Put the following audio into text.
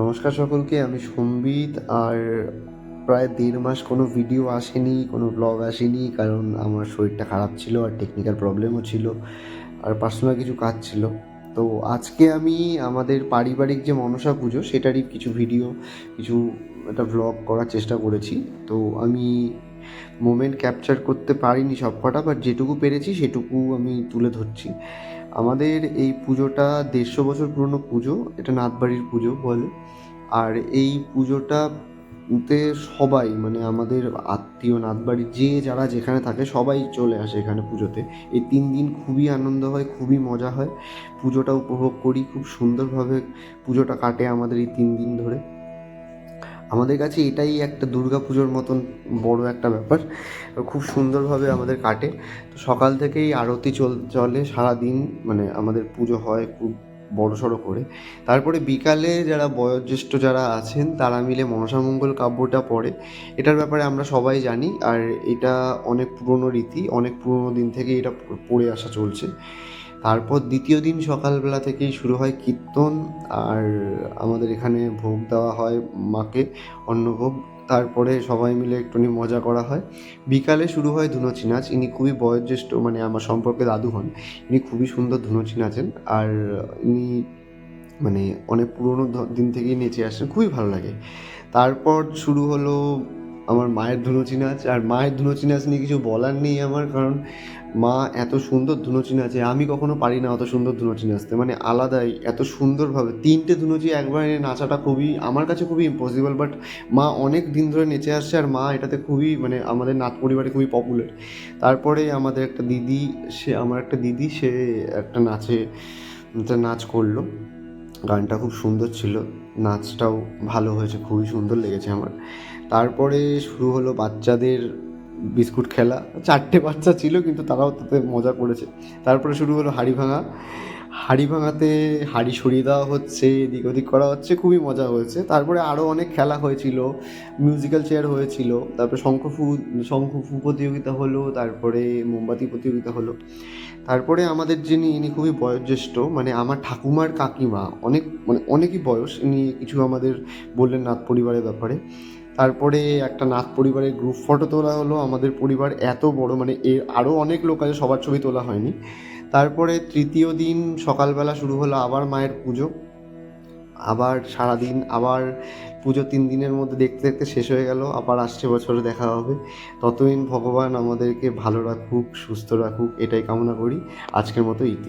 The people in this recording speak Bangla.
নমস্কার সকলকে, আমি সম্বিত। আর প্রায় 1.5 মাস কোনো ভিডিও আসেনি, কোনো ব্লগ আসেনি, কারণ আমার শরীরটা খারাপ ছিল আর টেকনিক্যাল প্রবলেমও ছিল আর পার্সোনাল কিছু কাজ ছিল। তো আজকে আমি আমাদের পারিবারিক যে মনসা পুজো সেটারই কিছু ভিডিও, কিছু একটা ব্লগ করার চেষ্টা করেছি। তো আমি মোমেন্ট ক্যাপচার করতে পারিনি সব কটা, বাট যেটুকু পেরেছি সেটুকু আমি তুলে ধরছি। আমাদের এই পুজোটা 150 বছর পুরনো পুজো, এটা নাথবাড়ির পুজো বলে। আর এই পুজোটাতে সবাই, মানে আমাদের আত্মীয়, নাথবাড়ির যে যারা যেখানে থাকে সবাই চলে আসে এখানে পুজোতে। এই 3 দিন খুবই আনন্দ হয়, খুবই মজা হয়, পুজোটা উপভোগ করি, খুব সুন্দরভাবে পুজোটা কাটে আমাদের এই 3 দিন ধরে। আমাদের কাছে এটাই একটা দুর্গা পুজোর মতন বড় একটা ব্যাপার, খুব সুন্দরভাবে আমাদের কাটে। তো সকাল থেকেই আরতি চলে সারাদিন, মানে আমাদের পুজো হয় খুব বড়সড় করে। তারপরে বিকালে যারা বয়োজ্যেষ্ঠ যারা আছেন তারা মিলে মনসামঙ্গল কাব্যটা পড়ে। এটার ব্যাপারে আমরা সবাই জানি, আর এটা অনেক পুরনো রীতি, অনেক পুরনো দিন থেকে এটা পড়ে আসা চলছে। তারপর দ্বিতীয় দিন সকালবেলা থেকেই শুরু হয় কীর্তন, আর আমাদের এখানে ভোগ দেওয়া হয় মাকে, অন্নভোগ। তারপরে সবাই মিলে একটুখানি মজা করা হয়। বিকালে শুরু হয় ধুনুচি নাচ। ইনি খুবই বয়োজ্যেষ্ঠ, মানে আমার সম্পর্কে দাদু হন। ইনি খুবই সুন্দর ধুনুচি নাচেন, আর ইনি মানে অনেক পুরোনো দিন থেকেই নেচে আসছেন, খুবই ভালো লাগে। তারপর শুরু হলো আমার মায়ের ধুনুচি নাচ। আর মায়ের ধুনুচি নাচ নিয়ে কিছু বলার নেই আমার, কারণ মা এত সুন্দর ধুনুচি নাচে, আমি কখনো পারি না অত সুন্দর ধুনুচি নাচতে, মানে আলাদাই এত সুন্দরভাবে 3টে ধুনুচি একবারে নাচাটা খুবই আমার কাছে খুবই ইম্পসিবল। বাট মা অনেক দিন ধরে নেচে আসছে, আর মা এটাতে খুবই, মানে আমাদের নাথ পরিবারে খুবই পপুলার। তারপরে আমাদের একটা দিদি, আমার একটা দিদি, সে একটা নাচ করলো। গানটা খুব সুন্দর ছিল, নাচটাও ভালো হয়েছে, খুবই সুন্দর লেগেছে আমার। তারপরে শুরু হলো বাচ্চাদের বিস্কুট খেলা। 4টে বাচ্চা ছিল, কিন্তু তারাও তাতে মজা করেছে। তারপরে শুরু হলো হাঁড়ি ভাঙা। হাঁড়ি ভাঙাতে হাঁড়ি সরিয়ে দেওয়া হচ্ছে, এদিক ওদিক করা হচ্ছে, খুবই মজা হয়েছে। তারপরে আরও অনেক খেলা হয়েছিল, মিউজিক্যাল চেয়ার হয়েছিল, তারপরে শঙ্খ ফু প্রতিযোগিতা হলো, তারপরে মোমবাতি প্রতিযোগিতা হলো। তারপরে আমাদের যিনি, ইনি খুবই বয়োজ্যেষ্ঠ, মানে আমার ঠাকুমার কাকিমা, অনেক মানে অনেকই বয়স, ইনি কিছু আমাদের বললেন নাথ পরিবারের ব্যাপারে। তারপরে একটা নাথ পরিবারের গ্রুপ ফটো তোলা হলো। আমাদের পরিবার এত বড়, মানে এর আরও অনেক লোক আছে, সবার ছবি তোলা হয়নি। তারপরে তৃতীয় দিন সকালবেলা শুরু হলো আবার মায়ের পুজো। আবার সারাদিন, আবার পুজো 3 দিনের মধ্যে দেখতে দেখতে শেষ হয়ে গেল। আবার আসছে বছরে দেখা হবে। ততদিন ভগবান আমাদেরকে ভালো রাখুক, সুস্থ রাখুক, এটাই কামনা করি। আজকের মতো ইতি।